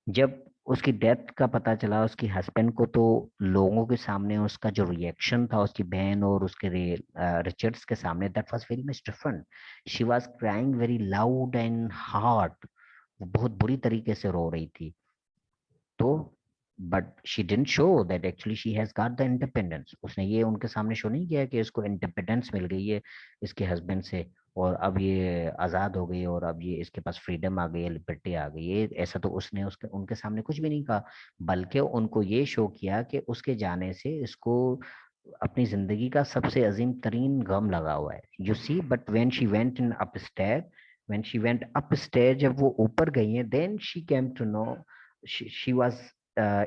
जब उसकी डेथ का पता चला उसकी हस्बैंड को, तो लोगों के सामने उसका जो रिएक्शन था, उसकी बहन और उसके रिचर्ड्स के सामने, that was very much different. She was crying very loud and hard, वो बहुत बुरी तरीके से रो रही थी। तो but she didn't show that actually she has got the independence. उसने ये उनके सामने शो नहीं किया कि इसको इंडिपेंडेंस मिल गई है इसके हस्बैंड से, और अब ये आजाद हो गई, और अब ये इसके पास फ्रीडम आ गई है, लिबर्टी आ गई है, ऐसा तो उसने उसके उनके सामने कुछ भी नहीं कहा। बल्कि उनको ये शो किया कि उसके जाने से इसको अपनी जिंदगी का सबसे अजीम तरीन गम लगा हुआ है। You see, but when she went in upstair, when she went upstair, जब वो ऊपर गई है, then she came to know she was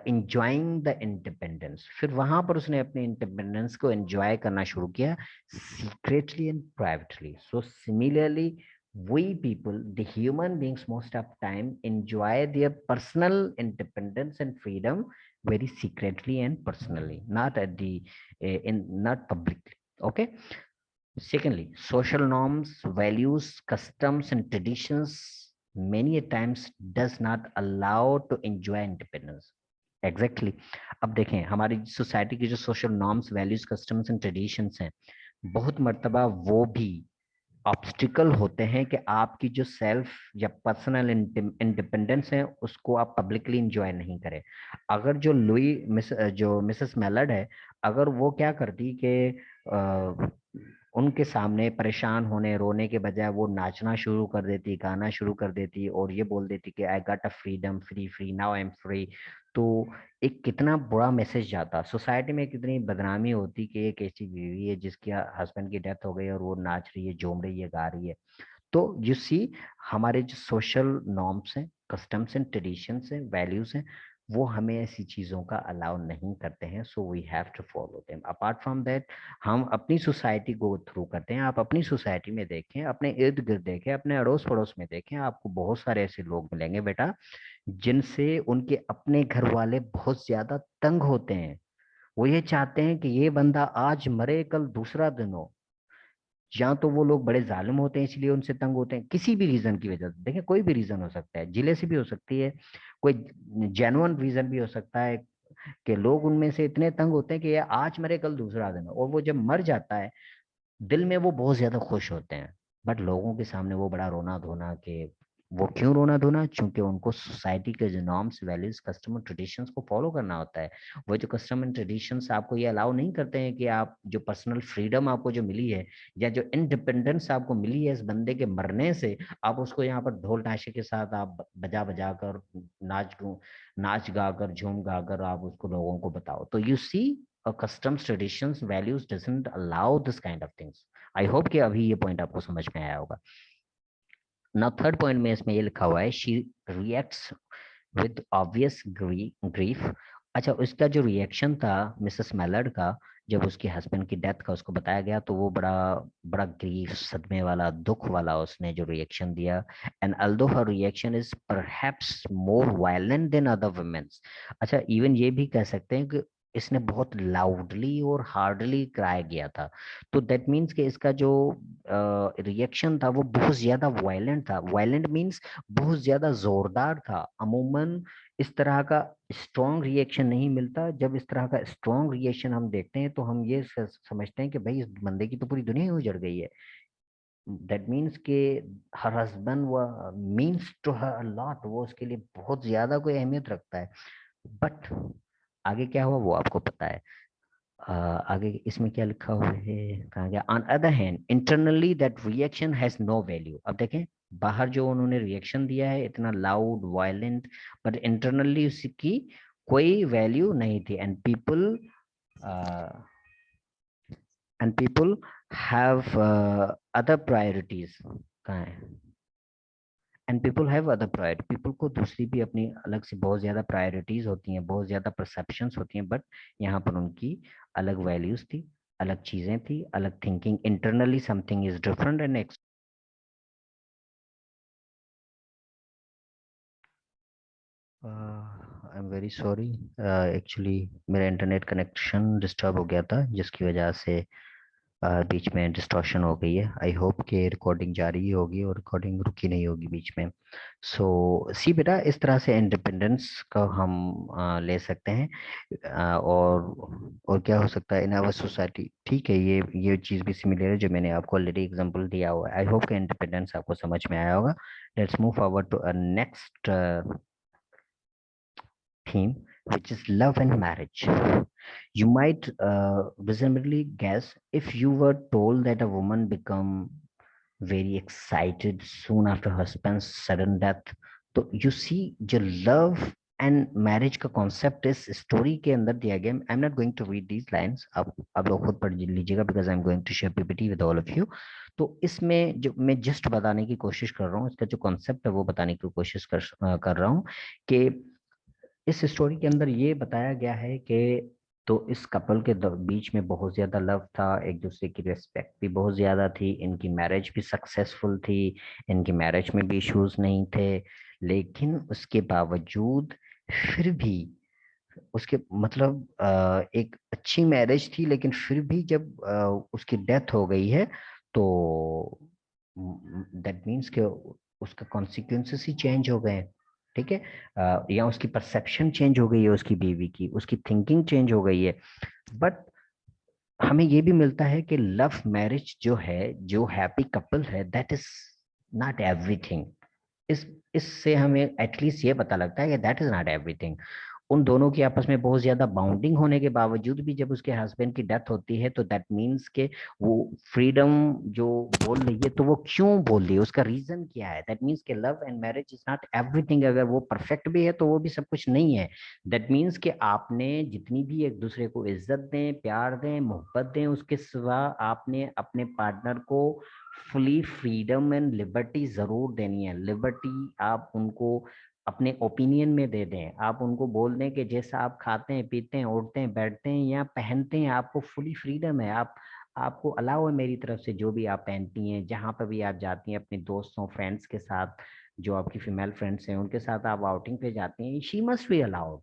enjoying the independence. फिर वहां पर उसने अपने इंडिपेंडेंस को एंजॉय करना शुरू किया, secretly and privately. So similarly we people, the human beings, most of time enjoy their personal independence and freedom very secretly and personally, not at the not publicly, okay? Secondly, social norms, values, customs and traditions many a times does not allow to enjoy independence। Exactly exactly। अब देखें हमारी society की जो social norms, values, customs and traditions हैं, बहुत मर्तबा वो भी ऑब्स्टिकल होते हैं कि आपकी जो सेल्फ या पर्सनल इंडिपेंडेंस है उसको आप पब्लिकली इंजॉय नहीं करें। अगर जो जो मिसेस मेलड है, अगर वो क्या करती कि उनके सामने परेशान होने रोने के बजाय वो नाचना शुरू कर देती, गाना शुरू कर देती, और ये बोल देती कि I got a freedom, free free now I am free, तो एक कितना बुरा मैसेज जाता सोसाइटी में, कितनी बदनामी होती कि एक ऐसी बीवी है जिसकी हस्बैंड की डेथ हो गई और वो नाच रही है, झूम रही है, गा रही है। तो यू सी, हमारे जो सोशल नॉर्म्स हैं, कस्टम्स एंड ट्रेडिशंस हैं, वैल्यूज हैं, वो हमें ऐसी चीजों का अलाउ नहीं करते हैं। So we have to follow them. Apart from that, हम अपनी सोसाइटी गो थ्रू करते हैं। आप अपनी सोसाइटी में देखें, अपने इर्द गिर्द देखें, अपने अड़ोस पड़ोस में देखें, आपको बहुत सारे ऐसे लोग मिलेंगे बेटा जिनसे उनके अपने घर वाले बहुत ज्यादा तंग होते हैं। वो ये चाहते हैं कि ये बंदा आज मरे कल दूसरा दिन हो। या तो वो लोग बड़े जालिम होते हैं इसलिए उनसे तंग होते हैं, किसी भी रीजन की वजह से। देखिए, कोई भी रीजन हो सकता है, जिले से भी हो सकती है, कोई जेन्युइन रीजन भी हो सकता है कि लोग उनमें से इतने तंग होते हैं कि ये आज मरे कल दूसरा दिन हो, और वो जब मर जाता है दिल में वो बहुत ज्यादा खुश होते हैं, बट लोगों के सामने वो बड़ा रोना धोना के वो क्यों रोना धोना? क्योंकि उनको सोसाइटी के जो नॉर्म्स, वैल्यूज, कस्टम और ट्रेडिशंस को फॉलो करना होता है। वो जो कस्टम एंड ट्रेडिशंस आपको ये अलाउ नहीं करते हैं कि आप जो पर्सनल फ्रीडम आपको जो मिली है, या जो इंडिपेंडेंस आपको मिली है इस बंदे के मरने से, आप उसको यहाँ पर ढोल ताशे के साथ आप बजा बजा कर, नाच गा कर, झूम गा कर आप उसको लोगों को बताओ। तो you see customs, traditions, values doesn't allow this kind of things. I hope कि अभी ये पॉइंट आपको समझ में आया होगा। ना थर्ड पॉइंट में इसमें ये लिखा हुआ है, she reacts with obvious grief. अच्छा, उसका जो रिएक्शन था मिसेस मैलर्ड का, जब उसके हस्बैंड की डेथ का उसको बताया गया, तो वो बड़ा बड़ा ग्रीफ, सदमे वाला, दुख वाला उसने जो रिएक्शन दिया। And although her reaction is perhaps more violent than other womens. अच्छा, इवन ये भी कह सकते हैं कि इसने बहुत लाउडली और हार्डली क्राई किया था। तो दैट मीन्स कि इसका जो रिएक्शन था वो बहुत ज्यादा वायलेंट था। वायलेंट मीन्स बहुत ज्यादा जोरदार था। अमूमन इस तरह का स्ट्रॉन्ग रिएक्शन नहीं मिलता। जब इस तरह का स्ट्रॉन्ग रिएक्शन हम देखते हैं तो हम ये समझते हैं कि भाई इस बंदे की तो पूरी दुनिया ही उजड़ गई है। दैट मीन्स के हर हस्बैंड वो मीन्स टू हर लॉट, वो उसके लिए बहुत ज्यादा कोई अहमियत रखता है। बट आगे क्या हुआ वो आपको पता है। आगे इसमें क्या लिखा हुआ है, कहा गया, on other hand internally that reaction has no value. अब देखें, बाहर जो उन्होंने रिएक्शन दिया है इतना लाउड वायलेंट, बट इंटरनली उसकी कोई वैल्यू नहीं थी। And people have other priorities. कहाँ है? And people have other priority, people को दूसरी भी अपनी अलग से बहुत ज्यादा प्रायोरिटीज होती हैं, बहुत ज्यादा परसेप्शंस होती हैं, बट यहाँ पर उनकी अलग वैल्यूज थी, अलग चीजें थी, अलग thinking. Internally something is different and I am very sorry, actually मेरा इंटरनेट कनेक्शन डिस्टर्ब हो गया था, जिसकी वजह से बीच में डिस्टॉर्शन हो गई है। आई होप कि रिकॉर्डिंग जारी ही होगी और रिकॉर्डिंग रुकी नहीं होगी बीच में। सो सी बेटा, इस तरह से इंडिपेंडेंस का हम ले सकते हैं। और क्या हो सकता है इन आवर सोसाइटी। ठीक है, ये चीज़ भी सिमिलर है जो मैंने आपको ऑलरेडी एग्जांपल दिया हुआ है। आई होप कि इंडिपेंडेंस आपको समझ में आया होगा। Let's move forward to a next theme, which is love and marriage. You might reasonably guess, if you were told that a woman become very excited soon after her husband's sudden death, तो you see जो love and marriage का concept इस story के अंदर दिया गया। I am not going to read these lines, आप लोग खुद पढ़ लीजिएगा, because I am going to share PPT with all of you. तो इसमें जो मैं जस्ट बताने की कोशिश कर रहा हूँ, इसका जो कॉन्सेप्ट है वो बताने की कोशिश कर रहा हूँ कि इस स्टोरी के अंदर ये बताया गया है कि तो इस कपल के बीच में बहुत ज्यादा लव था, एक दूसरे की रिस्पेक्ट भी बहुत ज्यादा थी, इनकी मैरिज भी सक्सेसफुल थी, इनकी मैरिज में भी इश्यूज नहीं थे। लेकिन उसके बावजूद फिर भी उसके मतलब एक अच्छी मैरिज थी, लेकिन फिर भी जब उसकी डेथ हो गई है, तो दैट मीन्स कि उसका कॉन्सिक्वेंसेस ही चेंज हो गए। ठीक है, या उसकी परसेप्शन चेंज हो गई है, उसकी बीवी की, उसकी थिंकिंग चेंज हो गई है। बट हमें ये भी मिलता है कि लव मैरिज जो है, जो हैप्पी कपल है, दैट इज नॉट एवरीथिंग। इस इससे हमें एटलीस्ट ये पता लगता है कि दैट इज नॉट एवरीथिंग। उन दोनों की आपस में बहुत ज्यादा बाउंडिंग होने के बावजूद भी जब उसके हस्बैंड की डेथ होती है, तो दैट मीन्स के वो फ्रीडम जो बोल रही है, तो वो क्यों बोल रही है, उसका रीजन क्या है। दैट मीन्स के love and marriage is not everything. अगर वो परफेक्ट भी है तो वो भी सब कुछ नहीं है। दैट मीन्स कि आपने जितनी भी एक दूसरे को इज्जत दें, प्यार दें, मोहब्बत दें, उसके सिवा आपने अपने पार्टनर को फुली फ्रीडम एंड लिबर्टी जरूर देनी है। लिबर्टी आप उनको अपने ओपिनियन में दे दें, आप उनको बोल दें कि जैसा आप खाते हैं, पीते हैं, उठते हैं, बैठते हैं या पहनते हैं, आपको फुली फ्रीडम है। आप आपको अलाउ है मेरी तरफ से जो भी आप पहनती हैं, जहां पर भी आप जाती हैं अपने दोस्तों फ्रेंड्स के साथ, जो आपकी फीमेल फ्रेंड्स हैं उनके साथ आप आउटिंग पे जाती हैं, she must be allowed.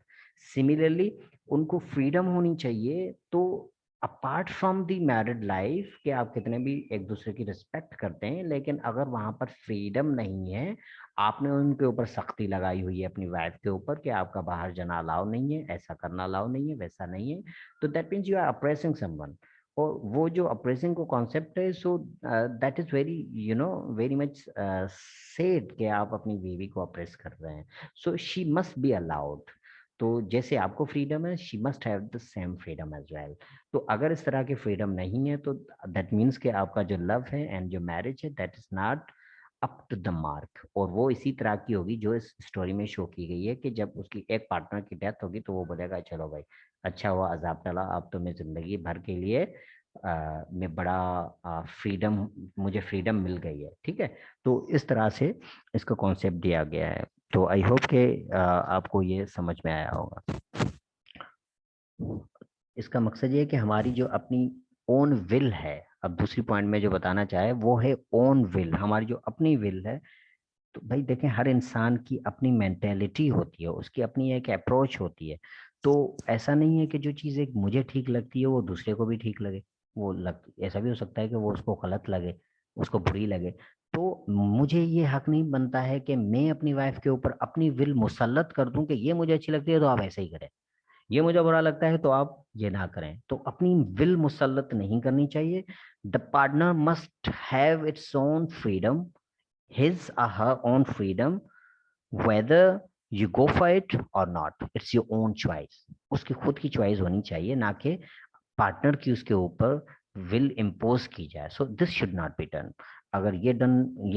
Similarly उनको फ्रीडम होनी चाहिए। तो apart from the married life कि आप कितने भी एक दूसरे की रिस्पेक्ट करते हैं, लेकिन अगर वहां पर फ्रीडम नहीं है, आपने उनके ऊपर सख्ती लगाई हुई है अपनी वाइफ के ऊपर कि आपका बाहर जाना अलाउ नहीं है, ऐसा करना अलाउ नहीं है, वैसा नहीं है, तो that means you are oppressing someone. और वो जो अप्रेसिंग को कॉन्सेप्ट है, so that is very very much said कि आप अपनी बीवी को अप्रेस कर रहे हैं। So she must be allowed. तो जैसे आपको फ्रीडम है, she must have the same freedom as well. तो अगर इस तरह की फ्रीडम नहीं है, तो दैट मीन्स कि आपका जो लव है एंड जो मैरिज है, that is not up to the mark. और वो इसी तरह की होगी जो इस स्टोरी में शो की गई है, कि जब उसकी एक पार्टनर की डेथ होगी तो वो बोलेगा चलो भाई, अच्छा हुआ अजाब टला, अब तो मैं जिंदगी भर के लिए में बड़ा फ्रीडम, मुझे फ्रीडम मिल गई है। ठीक है। तो इस तरह से इसका कॉन्सेप्ट दिया गया है। तो आई होप कि आपको ये समझ में आया होगा। इसका मकसद ये है कि हमारी जो अपनी ओन विल है, अब दूसरी पॉइंट में जो बताना चाहे वो है ओन विल, हमारी जो अपनी विल है। तो भाई देखें, हर इंसान की अपनी मेंटेलिटी होती है, उसकी अपनी एक अप्रोच होती है। तो ऐसा नहीं है कि जो चीज़ एक मुझे ठीक लगती है वो दूसरे को भी ठीक लगे। ऐसा भी हो सकता है कि वो उसको गलत लगे, उसको बुरी लगे। तो मुझे ये हक नहीं बनता है कि मैं अपनी वाइफ के ऊपर अपनी विल मुसल्लत कर दूं कि ये मुझे अच्छी लगती है तो आप ऐसे ही करें, ये मुझे बुरा लगता है तो आप ये ना करें। तो अपनी विल मुसल्लत नहीं करनी चाहिए। The partner must have its own freedom, his or her own freedom, whether you go for it or not, it's your own choice। उसकी खुद की चॉइस होनी चाहिए, ना कि पार्टनर की उसके ऊपर विल इम्पोज की जाए। So this should not be done. अगर ये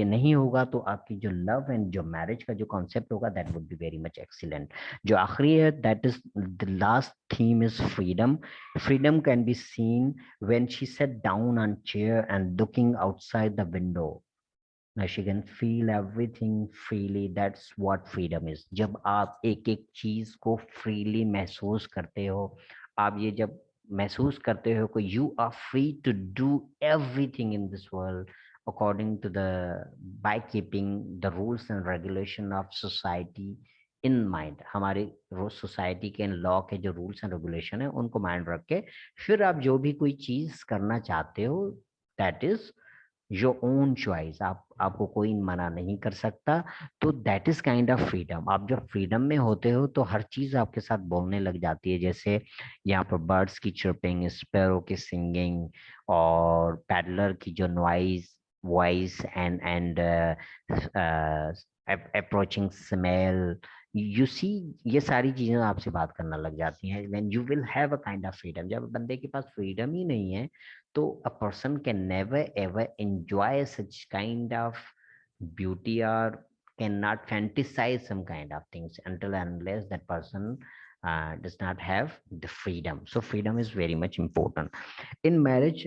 नहीं होगा तो आपकी जो लव एंड जो मैरिज का जो कॉन्सेप्ट होगा, that would be very much excellent. जो आखिरी है, that is the last theme is freedom. Freedom can be seen when she said down on chair and looking outside the window. Now she can feel everything freely. That's what freedom is। जब आप एक एक चीज को freely महसूस करते हो, आप ये जब महसूस करते हो कि you are free to do everything in this world according to the, by keeping the rules and regulation of society in mind। हमारे रोज सोसाइटी के लॉ के जो रूल्स एंड रेगुलेशन है उनको माइंड रख के फिर आप जो भी कोई चीज करना चाहते हो, that is your own choice. आपको कोई मना नहीं कर सकता। तो that is kind of freedom. आप जब फ्रीडम में होते हो तो हर चीज आपके साथ बोलने लग जाती है। जैसे यहाँ पर बर्ड्स की चिर्पिंग, स्पैरो की सिंगिंग, और पैडलर की जो noise voice and approaching smell, you see, ये सारी चीजें आपसे बात करना लग जाती हैं। When you will have a kind of freedom. जब बंदे के पास फ्रीडम ही नहीं है, तो a person can never ever enjoy such kind of beauty, or cannot fantasize some kind of things until and unless that person does not have the freedom। So freedom is very much important in marriage।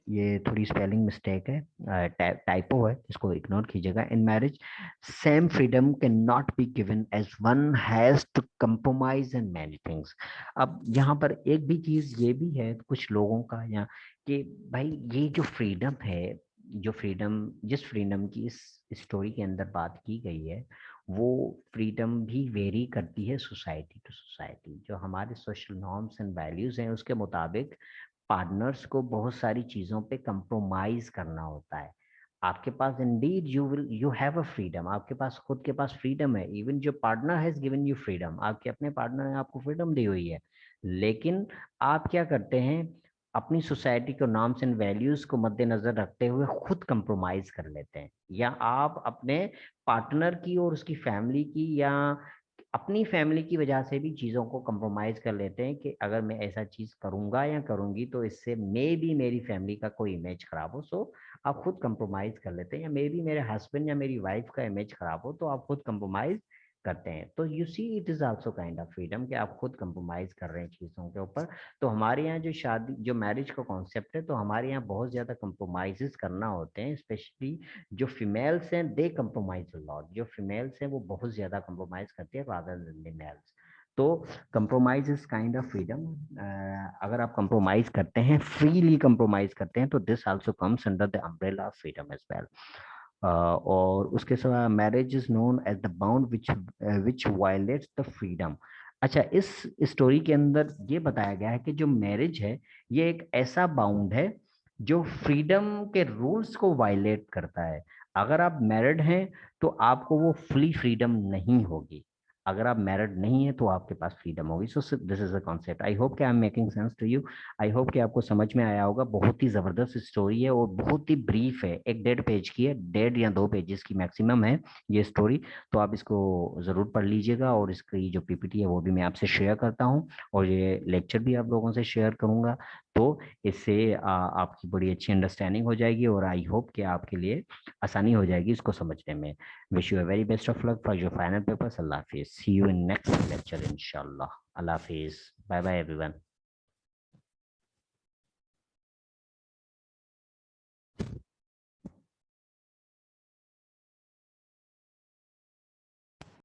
ये थोड़ी spelling mistake है, typo है, इसको ignore कीजिएगा। In marriage same freedom can not be given as one has to compromise in many things. अब यहाँ पर एक भी चीज ये भी है कुछ लोगों का यहाँ, कि भाई ये जो फ्रीडम है, जो फ्रीडम, जिस फ्रीडम की इस स्टोरी के अंदर बात की गई है, वो फ्रीडम भी वेरी करती है सोसाइटी टू सोसाइटी। जो हमारे सोशल नॉर्म्स एंड वैल्यूज हैं उसके मुताबिक पार्टनर्स को बहुत सारी चीजों पे कंप्रोमाइज करना होता है। आपके पास indeed you have a freedom, आपके पास खुद के पास फ्रीडम है। इवन जो partner has given you freedom, आपके अपने पार्टनर ने आपको फ्रीडम दी हुई है। लेकिन आप क्या करते हैं, अपनी सोसाइटी के नॉर्म्स एंड वैल्यूज को मद्देनजर रखते हुए खुद कंप्रोमाइज कर लेते हैं, या आप अपने पार्टनर की और उसकी फैमिली की, या अपनी फैमिली की वजह से भी चीज़ों को कंप्रोमाइज कर लेते हैं कि अगर मैं ऐसा चीज़ करूंगा या करूंगी तो इससे मे बी मेरी फैमिली का कोई इमेज खराब हो। सो आप खुद कंप्रोमाइज कर लेते हैं, या मे बी मेरे हस्बैंड या मेरी वाइफ का इमेज खराब हो तो आप खुद कंप्रोमाइज करते हैं। तो you see it is also kind of freedom कि आप खुद कंप्रोमाइज कर रहे हैं चीज़ों के ऊपर। तो हमारे यहाँ जो शादी, जो मैरिज का कॉन्सेप्ट है, तो हमारे यहाँ बहुत ज़्यादा कंप्रोमाइजेस करना होते हैं। स्पेशली जो फीमेल्स हैं दे कंप्रोमाइज अ लॉट। जो फीमेल्स हैं वो बहुत ज्यादा कंप्रोमाइज करती है रादर देन द मेल्स। तो compromise is kind of freedom. अगर आप कंप्रोमाइज करते हैं, फ्रीली कंप्रोमाइज करते हैं, तो this also comes under the umbrella of freedom as well. और उसके सिवा marriage is known as the bound which violates the freedom. अच्छा, इस स्टोरी के अंदर ये बताया गया है कि जो मैरिज है ये एक ऐसा बाउंड है जो फ्रीडम के रूल्स को वायलेट करता है। अगर आप मैरिड हैं तो आपको वो फुली फ्रीडम नहीं होगी। अगर आप मैरिड नहीं है तो आपके पास फ्रीडम होगी। So this is a concept. I hope कि I am making sense to you. I hope कि आपको समझ में आया होगा। बहुत ही जबरदस्त स्टोरी है और बहुत ही ब्रीफ है, 1.5 पेज की है, 1.5 या 2 पेजेस की मैक्सिमम है ये स्टोरी। तो आप इसको जरूर पढ़ लीजिएगा, और इसकी जो पीपीटी है वो भी मैं आपसे शेयर करता हूँ, और ये लेक्चर भी आप लोगों से शेयर करूंगा। तो इससे आपकी बड़ी अच्छी अंडरस्टैंडिंग हो जाएगी, और आई होप कि आपके लिए आसानी हो जाएगी इसको समझने में। Wish you a very best of luck for your final papers. अल्लाह हाफिज, see you in next lecture इंशाल्लाह। अल्लाह हाफिज, बाय बाय एवरीवन।